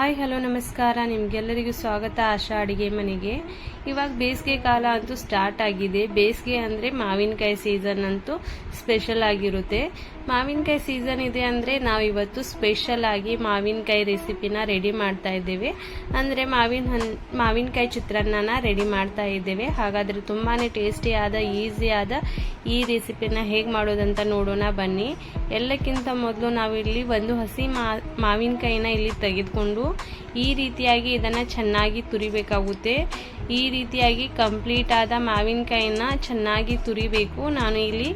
Hi hello ನಮಸ್ಕಾರ, ನಿಮಗೆಲ್ಲರಿಗೂ ಸ್ವಾಗತ ಆಶಾ ಅಡುಗೆ ಮನೆಗೆ. ಇವಾಗ ಬೇಸಿಗೆ ಕಾಲ ಅಂತೂ ಸ್ಟಾರ್ಟ್ ಆಗಿದೆ. ಬೇಸಿಗೆ ಅಂದರೆ ಮಾವಿನಕಾಯಿ ಸೀಸನ್ ಅಂತೂ ಸ್ಪೆಷಲ್ ಆಗಿರುತ್ತೆ. ಮಾವಿನಕಾಯಿ ಸೀಸನ್ ಇದೆ ಅಂದರೆ ನಾವಿವತ್ತು ಸ್ಪೆಷಲ್ ಆಗಿ ಮಾವಿನಕಾಯಿ ರೆಸಿಪಿನ ರೆಡಿ ಮಾಡ್ತಾ ಇದ್ದೇವೆ. ಅಂದರೆ ಮಾವಿನಕಾಯಿ ಚಿತ್ರಾನ್ನನ ರೆಡಿ ಮಾಡ್ತಾ ಇದ್ದೇವೆ. ಹಾಗಾದರೆ ತುಂಬಾ ಟೇಸ್ಟಿಯಾದ ಈಸಿಯಾದ ಈ ರೆಸಿಪಿನ ಹೇಗೆ ಮಾಡೋದಂತ ನೋಡೋಣ ಬನ್ನಿ. ಎಲ್ಲಕ್ಕಿಂತ ಮೊದಲು ನಾವಿಲ್ಲಿ ಒಂದು ಹಸಿ ಮಾವಿನಕಾಯಿನ ಇಲ್ಲಿ ತೆಗೆದುಕೊಂಡು ಈ ರೀತಿಯಾಗಿ ಇದನ್ನು ಚೆನ್ನಾಗಿ ತುರಿಬೇಕಾಗುತ್ತೆ. ಈ ರೀತಿಯಾಗಿ ಕಂಪ್ಲೀಟ್ ಆದ ಮಾವಿನಕಾಯಿನ ಚೆನ್ನಾಗಿ ತುರಿಬೇಕು. ನಾನು ಇಲ್ಲಿ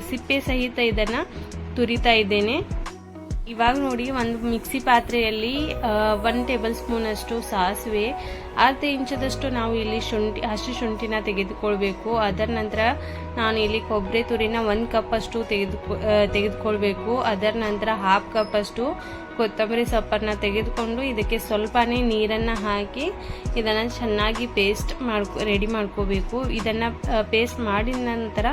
ಸಿಪ್ಪೆ ಸಹಿತ ಇದನ್ನು ತುರಿತಾ ಇದ್ದೇನೆ. ಇವಾಗ ನೋಡಿ, ಒಂದು ಮಿಕ್ಸಿ ಪಾತ್ರೆಯಲ್ಲಿ 1 ಟೇಬಲ್ ಸ್ಪೂನ್ ಅಷ್ಟು ಸಾಸಿವೆ, ಅರ್ಧ ಇಂಚದಷ್ಟು ನಾವು ಇಲ್ಲಿ ಹಸಿ ಶುಂಠಿನ ತೆಗೆದುಕೊಳ್ಬೇಕು. ಅದರ ನಂತರ ನಾನು ಇಲ್ಲಿ ಕೊಬ್ಬರಿ ತುರಿನ 1 ಕಪ್ ಅಷ್ಟು ತೆಗೆದುಕೊಳ್ಬೇಕು. ಅದರ ನಂತರ 1/2 ಕಪ್ ಅಷ್ಟು ಕೊತ್ತಂಬರಿ ಸೊಪ್ಪನ್ನು ತೆಗೆದುಕೊಂಡು ಇದಕ್ಕೆ ಸ್ವಲ್ಪನೇ ನೀರನ್ನು ಹಾಕಿ ಇದನ್ನು ಚೆನ್ನಾಗಿ ರೆಡಿ ಮಾಡ್ಕೋಬೇಕು. ಇದನ್ನು ಪೇಸ್ಟ್ ಮಾಡಿದ ನಂತರ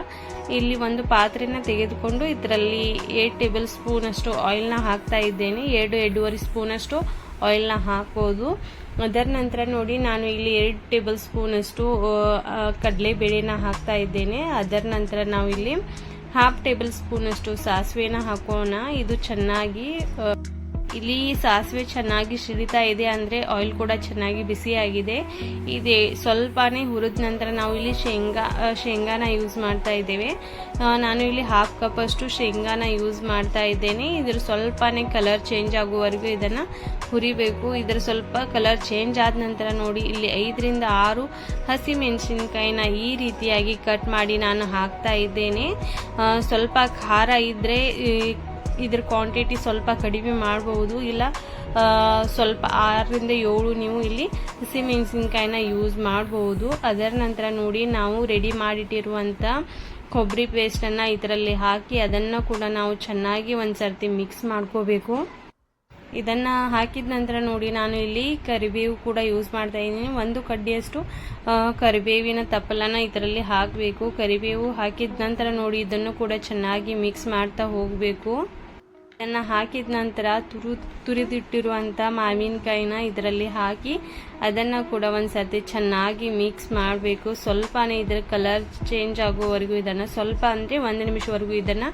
ಇಲ್ಲಿ ಒಂದು ಪಾತ್ರೆನ ತೆಗೆದುಕೊಂಡು ಇದರಲ್ಲಿ 8 ಟೇಬಲ್ ಸ್ಪೂನ್ ಅಷ್ಟು ಆಯಿಲ್ನ ಹಾಕ್ತಾ ಇದ್ದೇನೆ. 2-2.5 ಸ್ಪೂನ್ ಅಷ್ಟು ಆಯಿಲ್ನ ಹಾಕೋದು. ಅದರ ನಂತರ ನೋಡಿ, ನಾನು ಇಲ್ಲಿ 2 ಟೇಬಲ್ ಸ್ಪೂನ್ ಅಷ್ಟು ಕಡಲೆಬೇಳೆನ ಹಾಕ್ತಾ ಇದ್ದೇನೆ. ಅದರ ನಂತರ ನಾವು ಇಲ್ಲಿ 1/2 ಟೇಬಲ್ ಸ್ಪೂನ್ ಅಷ್ಟು ಸಾಸಿವೆನ ಹಾಕೋಣ. ಇದು ಚೆನ್ನಾಗಿ ಇಲ್ಲಿ ಸಾಸಿವೆ ಚೆನ್ನಾಗಿ ಸಿಡಿತಾ ಇದೆ ಅಂದರೆ ಆಯಿಲ್ ಕೂಡ ಚೆನ್ನಾಗಿ ಬಿಸಿಯಾಗಿದೆ. ಇದೆ ಸ್ವಲ್ಪನೇ ಹುರಿದ ನಂತರ ನಾವು ಇಲ್ಲಿ ಶೇಂಗಾನ ಯೂಸ್ ಮಾಡ್ತಾ ಇದ್ದೇವೆ. ನಾನು ಇಲ್ಲಿ 1/2 ಕಪ್ ಅಷ್ಟು ಶೇಂಗಾನ ಯೂಸ್ ಮಾಡ್ತಾ ಇದ್ದೇನೆ. ಇದ್ರ ಸ್ವಲ್ಪನೇ ಕಲರ್ ಚೇಂಜ್ ಆಗುವವರೆಗೂ ಇದನ್ನು ಹುರಿಬೇಕು. ಇದರ ಸ್ವಲ್ಪ ಕಲರ್ ಚೇಂಜ್ ಆದ ನಂತರ ನೋಡಿ, ಇಲ್ಲಿ 5-6 ಹಸಿ ಮೆಣಸಿನಕಾಯಿನ ಈ ರೀತಿಯಾಗಿ ಕಟ್ ಮಾಡಿ ನಾನು ಹಾಕ್ತಾ ಇದ್ದೇನೆ. ಸ್ವಲ್ಪ ಖಾರ ಇದ್ದರೆ ಇದ್ರ ಕ್ವಾಂಟಿಟಿ ಸ್ವಲ್ಪ ಕಡಿಮೆ ಮಾಡಬಹುದು, ಇಲ್ಲ ಸ್ವಲ್ಪ 6-7 ನೀವು ಇಲ್ಲಿ ಹಸಿಮೆಣಸಿನಕಾಯಿನ ಯೂಸ್ ಮಾಡಬಹುದು. ಅದರ ನಂತರ ನೋಡಿ, ನಾವು ರೆಡಿ ಮಾಡಿಟ್ಟಿರುವಂಥ ಕೊಬ್ಬರಿ ಪೇಸ್ಟನ್ನು ಇದರಲ್ಲಿ ಹಾಕಿ ಅದನ್ನು ಕೂಡ ನಾವು ಚೆನ್ನಾಗಿ ಒಂದ್ಸರ್ತಿ ಮಿಕ್ಸ್ ಮಾಡ್ಕೋಬೇಕು. ಇದನ್ನು ಹಾಕಿದ ನಂತರ ನೋಡಿ, ನಾನು ಇಲ್ಲಿ ಕರಿಬೇವು ಕೂಡ ಯೂಸ್ ಮಾಡ್ತಾ ಇದ್ದೀನಿ. 1 ಕಡ್ಡಿಯಷ್ಟು ಕರಿಬೇವಿನ ತಪ್ಪಲನ್ನು ಇದರಲ್ಲಿ ಹಾಕಬೇಕು. ಕರಿಬೇವು ಹಾಕಿದ ನಂತರ ನೋಡಿ, ಇದನ್ನು ಕೂಡ ಚೆನ್ನಾಗಿ ಮಿಕ್ಸ್ ಮಾಡ್ತಾ ಹೋಗಬೇಕು. ಇದನ್ನು ಹಾಕಿದ ನಂತರ ತುರಿದಿಟ್ಟಿರುವಂಥ ಮಾವಿನಕಾಯಿನ ಇದರಲ್ಲಿ ಹಾಕಿ ಅದನ್ನು ಕೂಡ ಒಂದ್ಸರ್ತಿ ಚೆನ್ನಾಗಿ ಮಿಕ್ಸ್ ಮಾಡಬೇಕು. ಸ್ವಲ್ಪನೇ ಇದರ ಕಲರ್ ಚೇಂಜ್ ಆಗುವವರೆಗೂ ಇದನ್ನು ಸ್ವಲ್ಪ ಅಂದರೆ 1 ನಿಮಿಷವರೆಗೂ ಇದನ್ನು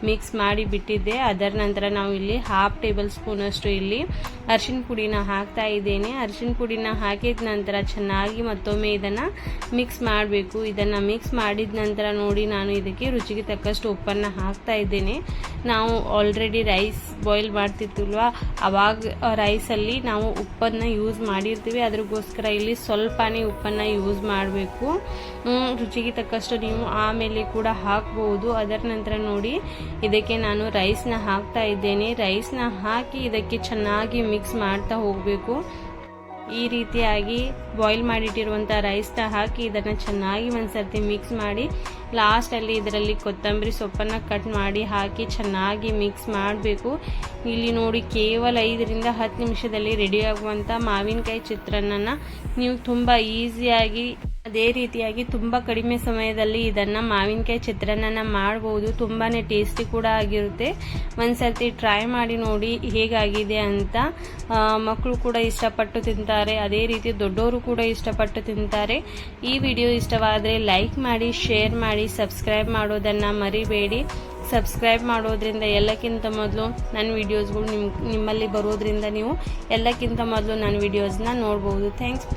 ಮಿಕ್ಸ್ ಮಾಡಿ ಬಿಟ್ಟಿದ್ದೆ. ಅದರ ನಂತರ ನಾವು ಇಲ್ಲಿ 1/2 ಟೇಬಲ್ ಸ್ಪೂನ್ ಅಷ್ಟು ಇಲ್ಲಿ ಅರಿಶಿನ ಪುಡಿನ ಹಾಕ್ತಾ ಇದ್ದೇನೆ. ಅರಿಶಿನ ಪುಡಿನ ಹಾಕಿದ ನಂತರ ಚೆನ್ನಾಗಿ ಮತ್ತೊಮ್ಮೆ ಇದನ್ನು ಮಿಕ್ಸ್ ಮಾಡಬೇಕು. ಇದನ್ನು ಮಿಕ್ಸ್ ಮಾಡಿದ ನಂತರ ನೋಡಿ, ನಾನು ಇದಕ್ಕೆ ರುಚಿಗೆ ತಕ್ಕಷ್ಟು ಉಪ್ಪನ್ನು ಹಾಕ್ತಾ ಇದ್ದೇನೆ. ನಾವು ಆಲ್ರೆಡಿ ರೈಸ್ ಬಾಯ್ಲ್ ಮಾಡ್ತಿರ್ತೀವಲ್ವ, ಅವಾಗ ರೈಸಲ್ಲಿ ನಾವು ಉಪ್ಪನ್ನು ಯೂಸ್ ಮಾಡಿರ್ತೀವಿ. ಅದಕ್ಕೋಸ್ಕರ ಇಲ್ಲಿ ಸ್ವಲ್ಪನೇ ಉಪ್ಪನ್ನು ಯೂಸ್ ಮಾಡಬೇಕು. ರುಚಿಗೆ ತಕ್ಕಷ್ಟು ನೀವು ಆಮೇಲೆ ಕೂಡ ಹಾಕ್ಬೋದು. ಅದರ ನಂತರ ನೋಡಿ, ಇದಕ್ಕೆ ನಾನು ರೈಸ್ನ ಹಾಕ್ತಾ ಇದ್ದೇನೆ. ರೈಸ್ನ ಹಾಕಿ ಇದಕ್ಕೆ ಚೆನ್ನಾಗಿ ಮಿಕ್ಸ್ ಮಾಡ್ತಾ ಹೋಗಬೇಕು. ಈ ರೀತಿಯಾಗಿ ಬಾಯ್ಲ್ ಮಾಡಿಟ್ಟಿರುವಂಥ ರೈಸ್ನ ಹಾಕಿ ಇದನ್ನು ಚೆನ್ನಾಗಿ ಒಂದ್ಸರ್ತಿ ಮಿಕ್ಸ್ ಮಾಡಿ ಲಾಸ್ಟಲ್ಲಿ ಇದರಲ್ಲಿ ಕೊತ್ತಂಬರಿ ಸೊಪ್ಪನ್ನು ಕಟ್ ಮಾಡಿ ಹಾಕಿ ಚೆನ್ನಾಗಿ ಮಿಕ್ಸ್ ಮಾಡಬೇಕು. ಇಲ್ಲಿ ನೋಡಿ, ಕೇವಲ 5-10 ನಿಮಿಷದಲ್ಲಿ ರೆಡಿಯಾಗುವಂಥ ಮಾವಿನಕಾಯಿ ಚಿತ್ರಾನ್ನನ ನೀವು ತುಂಬ ಈಸಿಯಾಗಿ ಅದೇ ರೀತಿಯಾಗಿ ತುಂಬ ಕಡಿಮೆ ಸಮಯದಲ್ಲಿ ಇದನ್ನು ಮಾವಿನಕಾಯಿ ಚಿತ್ರಾನ್ನ ಮಾಡ್ಬೋದು. ತುಂಬಾ ಟೇಸ್ಟಿ ಕೂಡ ಆಗಿರುತ್ತೆ. ಒಂದ್ಸರ್ತಿ ಟ್ರೈ ಮಾಡಿ ನೋಡಿ ಹೇಗಾಗಿದೆ ಅಂತ. ಮಕ್ಕಳು ಕೂಡ ಇಷ್ಟಪಟ್ಟು ತಿಂತಾರೆ, ಅದೇ ರೀತಿ ದೊಡ್ಡವರು ಕೂಡ ಇಷ್ಟಪಟ್ಟು ತಿಂತಾರೆ. ಈ ವಿಡಿಯೋ ಇಷ್ಟವಾದರೆ ಲೈಕ್ ಮಾಡಿ, ಶೇರ್ ಮಾಡಿ, ಸಬ್ಸ್ಕ್ರೈಬ್ ಮಾಡೋದನ್ನು ಮರಿಬೇಡಿ. ಸಬ್ಸ್ಕ್ರೈಬ್ ಮಾಡೋದ್ರಿಂದ ಎಲ್ಲಕ್ಕಿಂತ ಮೊದಲು ನನ್ನ ವಿಡಿಯೋಸ್ಗಳು ನಿಮ್ಮಲ್ಲಿ ಬರೋದ್ರಿಂದ ನೀವು ಎಲ್ಲಕ್ಕಿಂತ ಮೊದಲು ನನ್ನ ವಿಡಿಯೋಸ್ನ ನೋಡ್ಬೋದು. ಥ್ಯಾಂಕ್ಸ್.